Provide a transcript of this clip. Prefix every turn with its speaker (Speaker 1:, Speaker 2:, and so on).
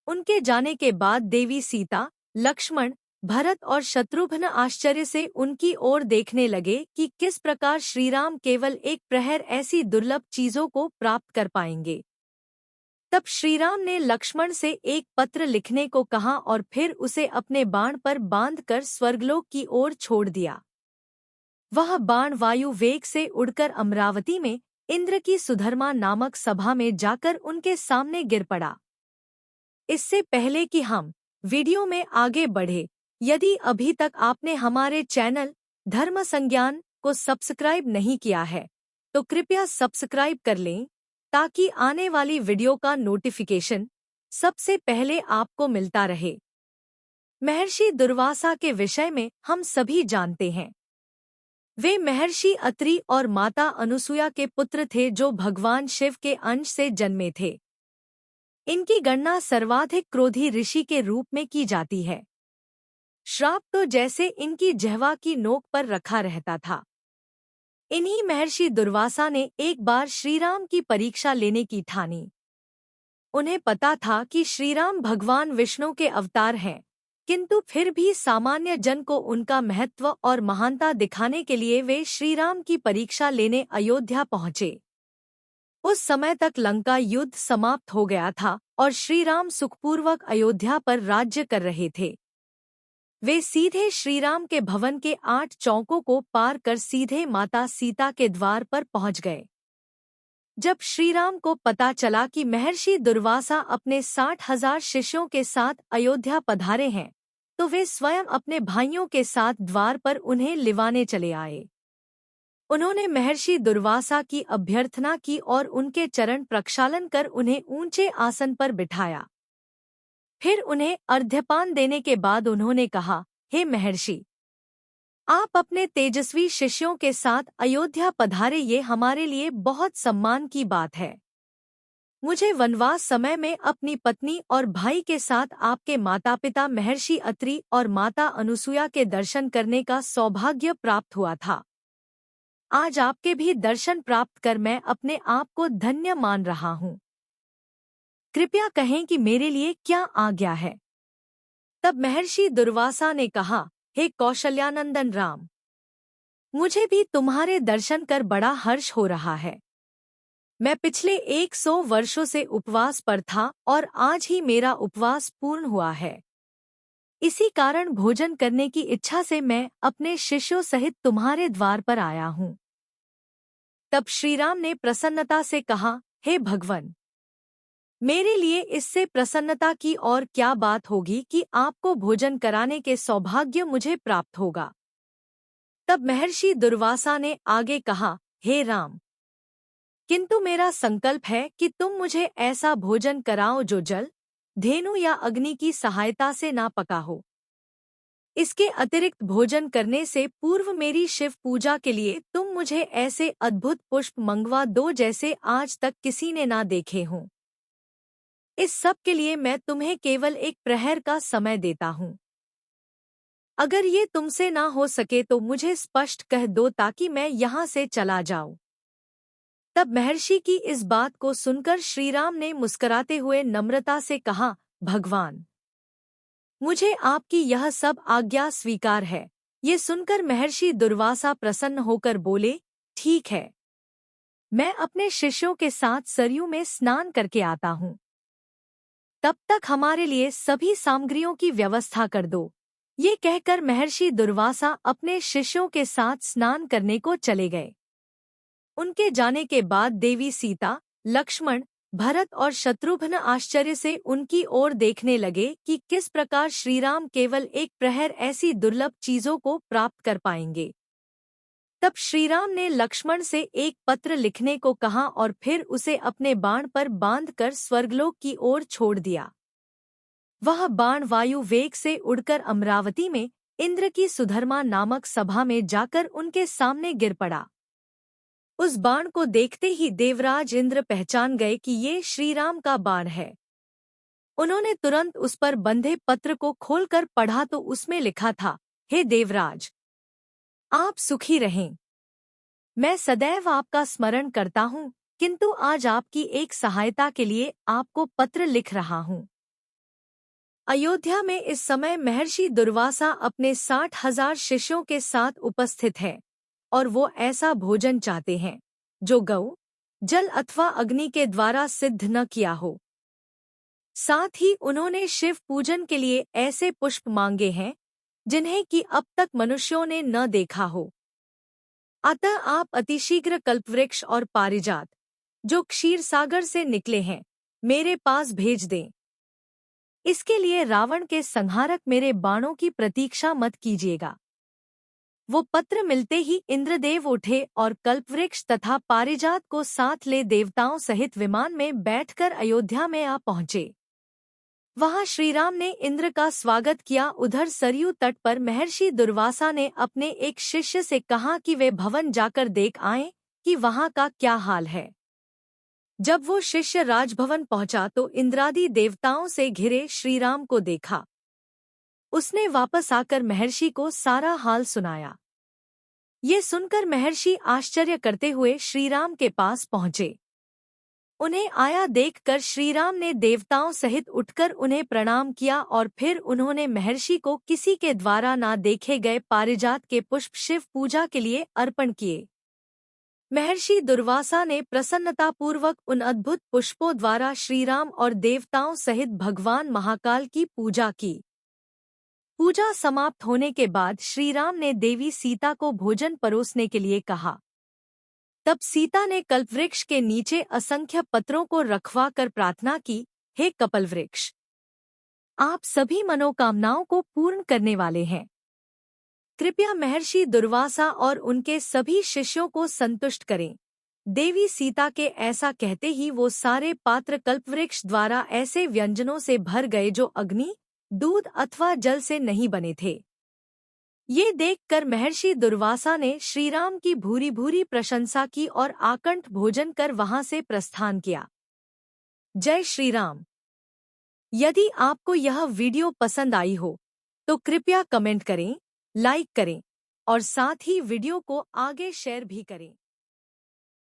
Speaker 1: उनके जाने के बाद देवी सीता, लक्ष्मण, भरत और शत्रुघ्न आश्चर्य से उनकी ओर देखने लगे कि किस प्रकार श्रीराम केवल एक प्रहर ऐसी दुर्लभ चीजों को प्राप्त कर पाएंगे। तब श्रीराम ने लक्ष्मण से एक पत्र लिखने को कहा और फिर उसे अपने बाण पर बांधकर स्वर्गलोक की ओर छोड़ दिया। वह बाण वायु वेग से उड़कर अमरावती में इंद्र की सुधर्मा नामक सभा में जाकर उनके सामने गिर पड़ा। इससे पहले कि हम वीडियो में आगे बढ़े, यदि अभी तक आपने हमारे चैनल धर्म संज्ञान को सब्सक्राइब नहीं किया है तो कृपया सब्सक्राइब कर लें ताकि आने वाली वीडियो का नोटिफिकेशन सबसे पहले आपको मिलता रहे। महर्षि दुर्वासा के विषय में हम सभी जानते हैं। वे महर्षि अत्रि और माता अनुसुया के पुत्र थे जो भगवान शिव के अंश से जन्मे थे। इनकी गणना सर्वाधिक क्रोधी ऋषि के रूप में की जाती है। श्राप तो जैसे इनकी जिह्वा की नोक पर रखा रहता था। इन्हीं महर्षि दुर्वासा ने एक बार श्रीराम की परीक्षा लेने की ठानी। उन्हें पता था कि श्रीराम भगवान विष्णु के अवतार हैं, किंतु फिर भी सामान्य जन को उनका महत्व और महानता दिखाने के लिए वे श्रीराम की परीक्षा लेने अयोध्या पहुँचे। उस समय तक लंका युद्ध समाप्त हो गया था और श्रीराम सुखपूर्वक अयोध्या पर राज्य कर रहे थे। वे सीधे श्रीराम के भवन के 8 चौकों को पार कर सीधे माता सीता के द्वार पर पहुंच गए। जब श्रीराम को पता चला कि महर्षि दुर्वासा अपने 60,000 शिष्यों के साथ अयोध्या पधारे हैं, तो वे स्वयं अपने भाइयों के साथ द्वार पर उन्हें लिवाने चले आए। उन्होंने महर्षि दुर्वासा की अभ्यर्थना की और उनके चरण प्रक्षालन कर उन्हें ऊंचे आसन पर बिठाया। फिर उन्हें अर्घ्यपान देने के बाद उन्होंने कहा, हे महर्षि, आप अपने तेजस्वी शिष्यों के साथ अयोध्या पधारे, ये हमारे लिए बहुत सम्मान की बात है। मुझे वनवास समय में अपनी पत्नी और भाई के साथ आपके माता पिता महर्षि अत्रि और माता अनुसुया के दर्शन करने का सौभाग्य प्राप्त हुआ था। आज आपके भी दर्शन प्राप्त कर मैं अपने आप को धन्य मान रहा हूँ। कृपया कहें कि मेरे लिए क्या आज्ञा है। तब महर्षि दुर्वासा ने कहा, हे कौशल्यानंदन राम, मुझे भी तुम्हारे दर्शन कर बड़ा हर्ष हो रहा है। मैं पिछले 100 वर्षों से उपवास पर था और आज ही मेरा उपवास पूर्ण हुआ है। इसी कारण भोजन करने की इच्छा से मैं अपने शिष्यों सहित तुम्हारे द्वार पर आया हूँ। तब श्रीराम ने प्रसन्नता से कहा, हे भगवन, मेरे लिए इससे प्रसन्नता की और क्या बात होगी कि आपको भोजन कराने के सौभाग्य मुझे प्राप्त होगा। तब महर्षि दुर्वासा ने आगे कहा, हे राम, किंतु मेरा संकल्प है कि तुम मुझे ऐसा भोजन कराओ जो जल, धेनु या अग्नि की सहायता से ना पका हो। इसके अतिरिक्त भोजन करने से पूर्व मेरी शिव पूजा के लिए तुम मुझे ऐसे अद्भुत पुष्प मंगवा दो जैसे आज तक किसी ने ना देखे हों। इस सब के लिए मैं तुम्हें केवल एक प्रहर का समय देता हूँ। अगर ये तुमसे ना हो सके तो मुझे स्पष्ट कह दो ताकि मैं यहाँ से चला जाऊँ। तब महर्षि की इस बात को सुनकर श्रीराम ने मुस्कुराते हुए नम्रता से कहा, भगवान, मुझे आपकी यह सब आज्ञा स्वीकार है। ये सुनकर महर्षि दुर्वासा प्रसन्न होकर बोले, ठीक है, मैं अपने शिष्यों के साथ सरयू में स्नान करके आता हूँ। तब तक हमारे लिए सभी सामग्रियों की व्यवस्था कर दो। ये कहकर महर्षि दुर्वासा अपने शिष्यों के साथ स्नान करने को चले गए। उनके जाने के बाद देवी सीता, लक्ष्मण, भरत और शत्रुघ्न आश्चर्य से उनकी ओर देखने लगे कि किस प्रकार श्रीराम केवल एक प्रहर ऐसी दुर्लभ चीजों को प्राप्त कर पाएंगे। तब श्रीराम ने लक्ष्मण से एक पत्र लिखने को कहा और फिर उसे अपने बाण पर बांधकर स्वर्गलोक की ओर छोड़ दिया। वह बाण वायु वेग से उड़कर अमरावती में इंद्र की सुधर्मा नामक सभा में जाकर उनके सामने गिर पड़ा। उस बाण को देखते ही देवराज इंद्र पहचान गए कि ये श्रीराम का बाण है। उन्होंने तुरंत उस पर बंधे पत्र को खोलकर पढ़ा तो उसमें लिखा था, हे देवराज, आप सुखी रहें। मैं सदैव आपका स्मरण करता हूँ, किंतु आज आपकी एक सहायता के लिए आपको पत्र लिख रहा हूँ। अयोध्या में इस समय महर्षि दुर्वासा अपने 60,000 शिष्यों के साथ उपस्थित हैं और वो ऐसा भोजन चाहते हैं जो गौ, जल अथवा अग्नि के द्वारा सिद्ध न किया हो। साथ ही उन्होंने शिव पूजन के लिए ऐसे पुष्प मांगे हैं जिन्हें कि अब तक मनुष्यों ने न देखा हो। अतः आप अतिशीघ्र कल्पवृक्ष और पारिजात, जो क्षीर सागर से निकले हैं, मेरे पास भेज दें। इसके लिए रावण के संहारक मेरे बाणों की प्रतीक्षा मत कीजिएगा। वो पत्र मिलते ही इंद्रदेव उठे और कल्पवृक्ष तथा पारिजात को साथ ले देवताओं सहित विमान में बैठकर अयोध्या में आ पहुंचे। वहां श्रीराम ने इंद्र का स्वागत किया। उधर सरयू तट पर महर्षि दुर्वासा ने अपने एक शिष्य से कहा कि वे भवन जाकर देख आएं कि वहां का क्या हाल है। जब वो शिष्य राजभवन पहुंचा तो इंद्रादि देवताओं से घिरे श्रीराम को देखा। उसने वापस आकर महर्षि को सारा हाल सुनाया। ये सुनकर महर्षि आश्चर्य करते हुए श्रीराम के पास पहुंचे। उन्हें आया देखकर श्रीराम ने देवताओं सहित उठकर उन्हें प्रणाम किया और फिर उन्होंने महर्षि को किसी के द्वारा ना देखे गए पारिजात के पुष्प शिव पूजा के लिए अर्पण किए। महर्षि दुर्वासा ने प्रसन्नतापूर्वक उन अद्भुत पुष्पों द्वारा श्रीराम और देवताओं सहित भगवान महाकाल की पूजा की। पूजा समाप्त होने के बाद श्रीराम ने देवी सीता को भोजन परोसने के लिए कहा। तब सीता ने कल्पवृक्ष के नीचे असंख्य पत्रों को रखवा कर प्रार्थना की, हे कल्पवृक्ष, आप सभी मनोकामनाओं को पूर्ण करने वाले हैं। कृपया महर्षि दुर्वासा और उनके सभी शिष्यों को संतुष्ट करें। देवी सीता के ऐसा कहते ही वो सारे पात्र कल्पवृक्ष द्वारा ऐसे व्यंजनों से भर गए जो अग्नि, दूध अथवा जल से नहीं बने थे। ये देखकर महर्षि दुर्वासा ने श्रीराम की भूरी भूरी प्रशंसा की और आकंठ भोजन कर वहां से प्रस्थान किया। जय श्री राम। यदि आपको यह वीडियो पसंद आई हो तो कृपया कमेंट करें, लाइक करें और साथ ही वीडियो को आगे शेयर भी करें।